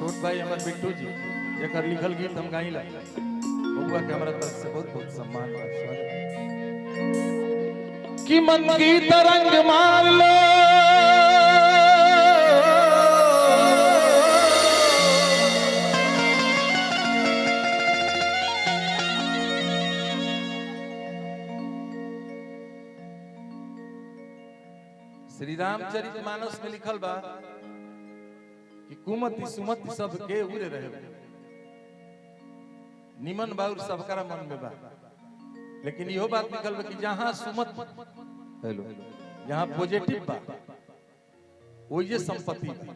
छोट भाई हमारे बिट्टू जी जेकर लिखल गीत हम गाइला बबुआ के हमारा तरफ से बहुत बहुत सम्मान और स्वागत कि मन की तरंग मार लो श्री रामचरितमानस में लिखल बा कि कुमति सुमति सब के उरे रहे निमन बाउर सबकरा मन में बा लेकिन यो बात निकल बा कि जहां सुमत हेलो जहां पॉजिटिव बा वो ये संपत्ति बा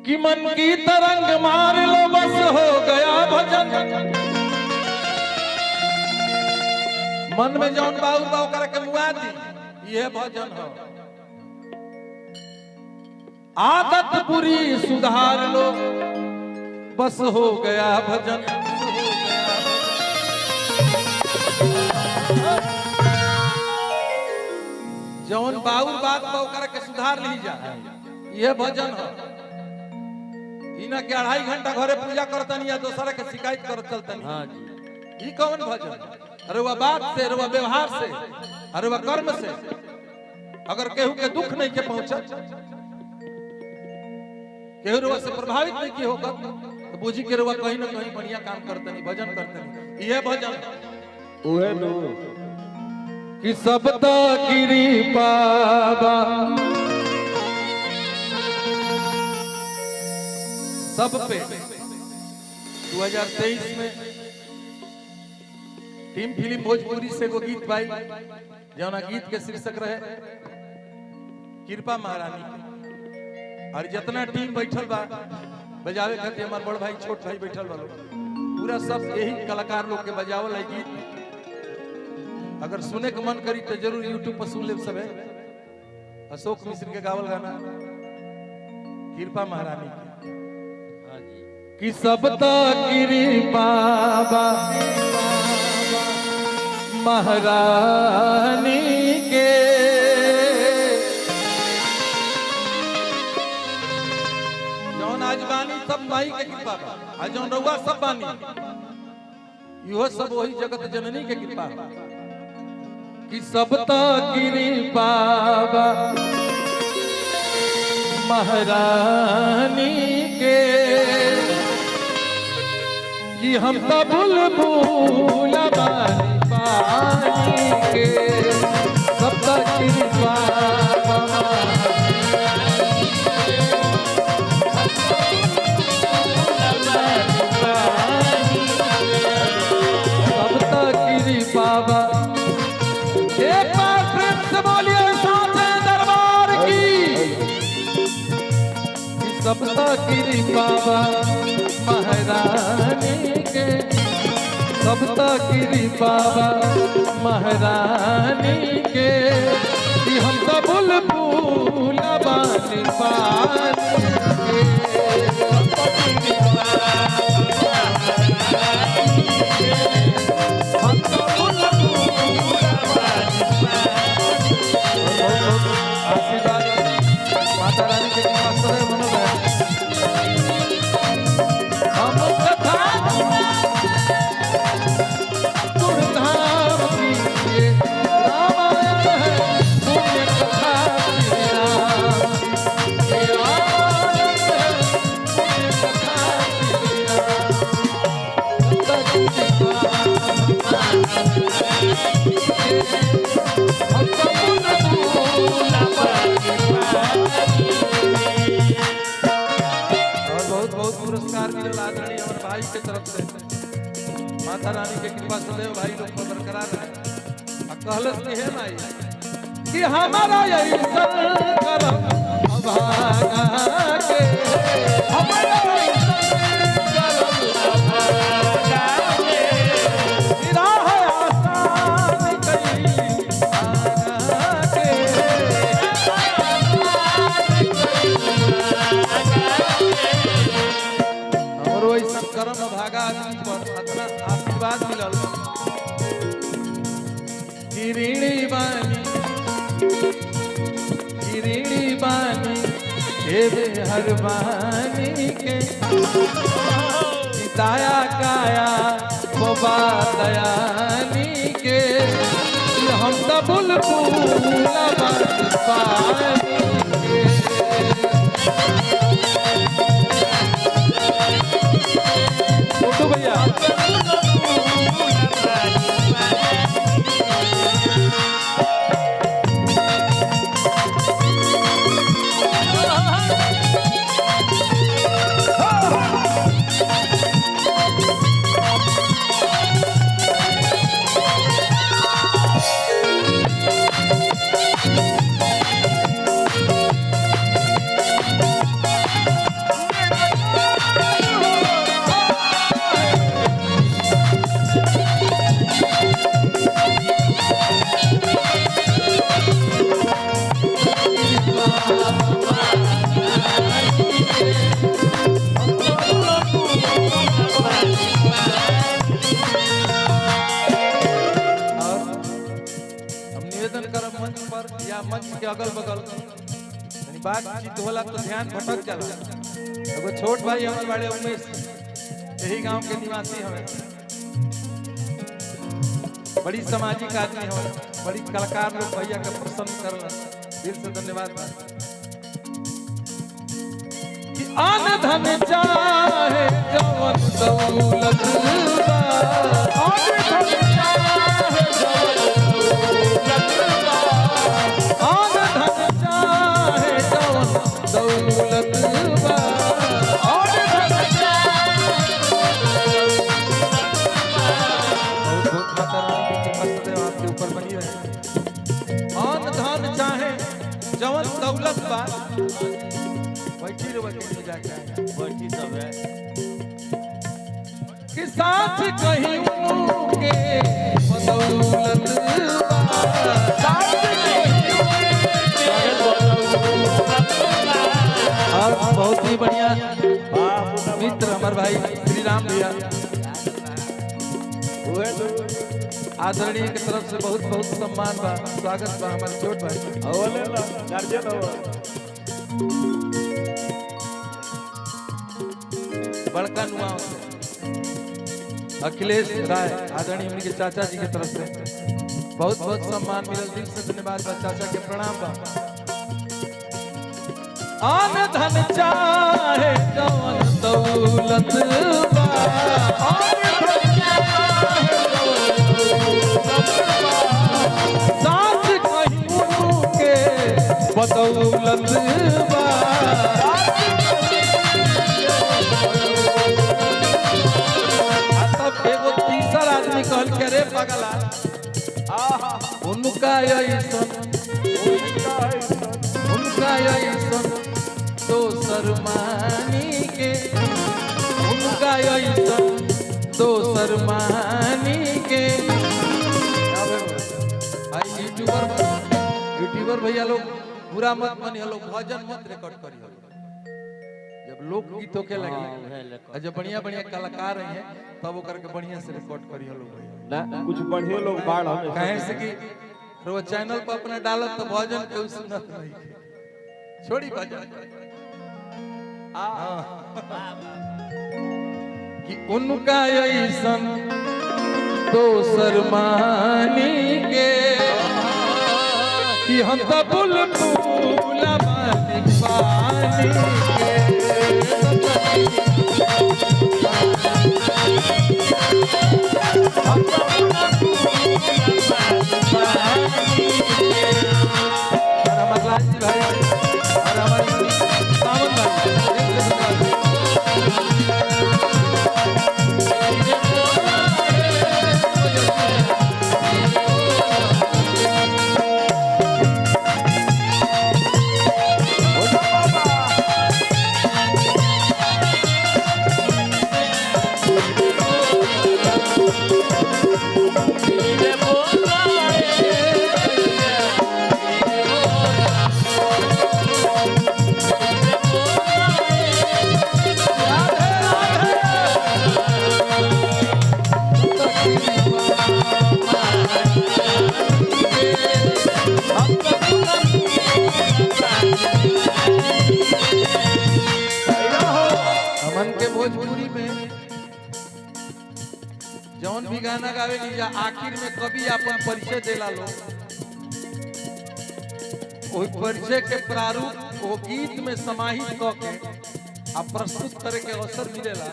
कि मन की तरंग मार लो बस हो गया भजन मन में जौन बाउर बा ओकरा के मुआ दी ये भजन हो आदत बुरी सुधार लो बस हो गया भजन जौन बाउर बात बा ओकरा के सुधार ली जा ये भजन हो इना के 2.5 घंटा घरे पूजा करतनी या दूसरा के शिकायत करत चलतनी हां जी ई कौन भजन अरे वह बात से अरे वह व्यवहार से अरे वह कर्म से अगर केहू के दुख नहीं के पहुंचा केहू रुआ से प्रभावित नहीं की होगा तो बुझी के रुआ कहीं ना कहीं बढ़िया काम करते नहीं भजन करते नहीं ये भजन ओहे नो कि सब ता गिरी पावा सब पे 2023 में टीम फिल्म भोजपुरी से वो गीत भाई जौना गीत के शीर्षक रहे कृपा महारानी और जितना टीम बैठल बा बजावे खातिर हमार बड़ भाई छोट भाई बैठल बा पूरा सब यही कलाकार लोग के बजावल है गीत अगर सुने के मन करी तो जरूर YouTube पर सुन ले सब है अशोक मिश्र के गावल गाना कृपा महारानी की सब ता कृपा महारानी के जौन आज बानी सब माई के कृपा बा आज जौन रउआ सब बानी इहो सब वही जगत जननी के कृपा बा कि सब ता कृपा बा महारानी के कि हम तो बुलबुल बानी पानी के सब ता कृपा बाबा एक बार प्रेम से बोलिए साचे दरबार की सब तकरी बाबा महारानी के सब तकरी बाबा महारानी के कि हम तो बुलबुल बानी पानी के के तरफ से माता रानी के कृपा सदैव भाई लोग को बरकरार रहे कहलस की है माई कि हमारा यही करम भागा के हमारा यही करम भागा के तेरा है आसान कहीं आगा के और वही सब करम भागा आदमी पर इतना आशीर्वाद मिलल गिरिणी बानी गिरिणी हे मेहरबानी के दाया काया बाबा दयानी के हम तो बुलबुल पानी के भैया मंच के अगल बगल बातचीत होला तो ध्यान भटक जाला। एगो छोट भाई हमारे बड़े उमेश यही गांव के निवासी हमें, बड़ी सामाजिक आदमी हो, बड़ी कलाकार लोग भैया के प्रसन्न करला, दिल से धन्यवाद। कि आन धन चाहे जवन दौलत बा, आन धन चाहे जवन दौलत बा, आन धन आपके ऊपर बनी रहे। आन धन चाहे जवन दौलत बा, बैठी रे बैठी जाके बैठी सब है कि साथ कहीं के दौलत बा, साथ और बहुत ही बढ़िया मित्र हमारे भाई श्री राम भैया आदरणीय की तरफ से बहुत बहुत सम्मान बा, स्वागत बा हमारे छोट भाई गार्जियन बड़का नुआ अखिलेश राय आदरणीय उनके चाचा जी की तरफ से बहुत बहुत सम्मान मिलल, दिल से धन्यवाद बा, चाचा के प्रणाम बा। आन धन चाहे जवन दौलत बा, आन धन चाहे दौलत बा, साथ कहीं के बदौलत बा, तब एगो तीसरा आदमी कहल के रे पगला उनका ऐसन दोसर मानी के, उनका ऐसन दोसर मानी के। भाई यूट्यूबर भैया लोग बुरा मत मानिए, लोग भजन मत रिकॉर्ड करिए। जब लोक गीत होके लगी जब बढ़िया बढ़िया कलाकार हैं तब वो करके बढ़िया से रिकॉर्ड करिए लोग भैया ना, कुछ बढ़िया लोग बाढ़ हमें कहे से कि वो चैनल पर अपना डालत तो भजन कोई सुनत नहीं, छोड़ी भजन कि उनका ऐसन दोसर मानी के कि हम तो बुलबुल पानी के जौन भी गाना गावे नी जा आखिर में कभी अपन परिचय देला लो ओई परिचय के प्रारूप वो गीत में समाहित क के आ प्रस्तुत करे के अवसर मिलेला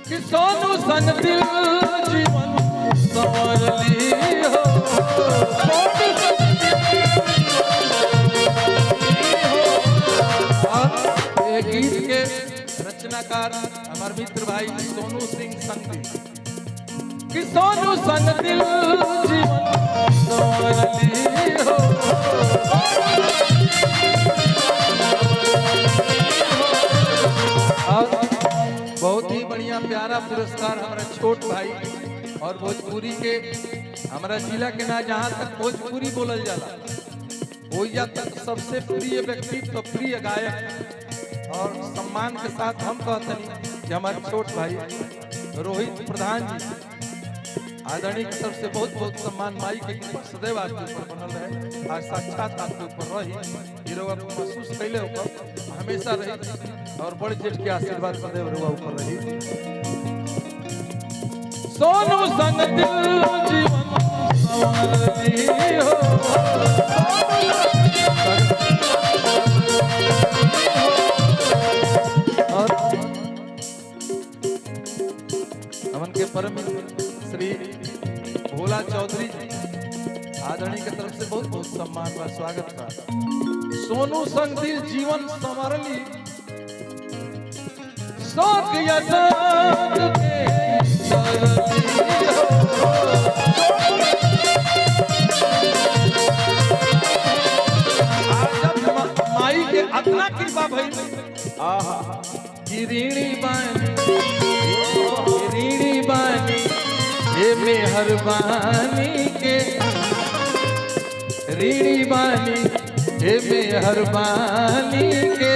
कि सोनू संग दिल जीवन संवर ली हो ये गीत के रचनाकार हमारे मित्र भाई सोनू सिंह संगदी कि सोनू संग दिल जीवन संवर ली हो बहुत ही बढ़िया प्यारा पुरस्कार हमारा छोट भाई और भोजपुरी के हमारा जिला के ना जहाँ तक भोजपुरी बोलल जाला ओइया तक सबसे प्रिय व्यक्तित्व प्रिय गायक और सम्मान के साथ हम कहते हैं कि हमारे छोट भाई रोहित प्रधान जी आदरणीय की तरफ से बहुत बहुत सम्मान माई के ऊपर सदैव आपके ऊपर बनल रहे आज साक्षात आपके ऊपर रही हीरो आपको महसूस कैले ऊपर हमेशा रही और बड़े जेठ के आशीर्वाद सदैव रुआ ऊपर रही सोनू संग दिल जीवन संवरती हो और हमन के परम श्री भोला चौधरी जी आदरणीय की तरफ से बहुत बहुत सम्मान व स्वागत का सोनू संग दिल जीवन संवरली शौक यशक के माई के अतना कृपा भइल कि ऋणी बानी हे मेहरबानी के ऋणी बानी हे मेहरबानी के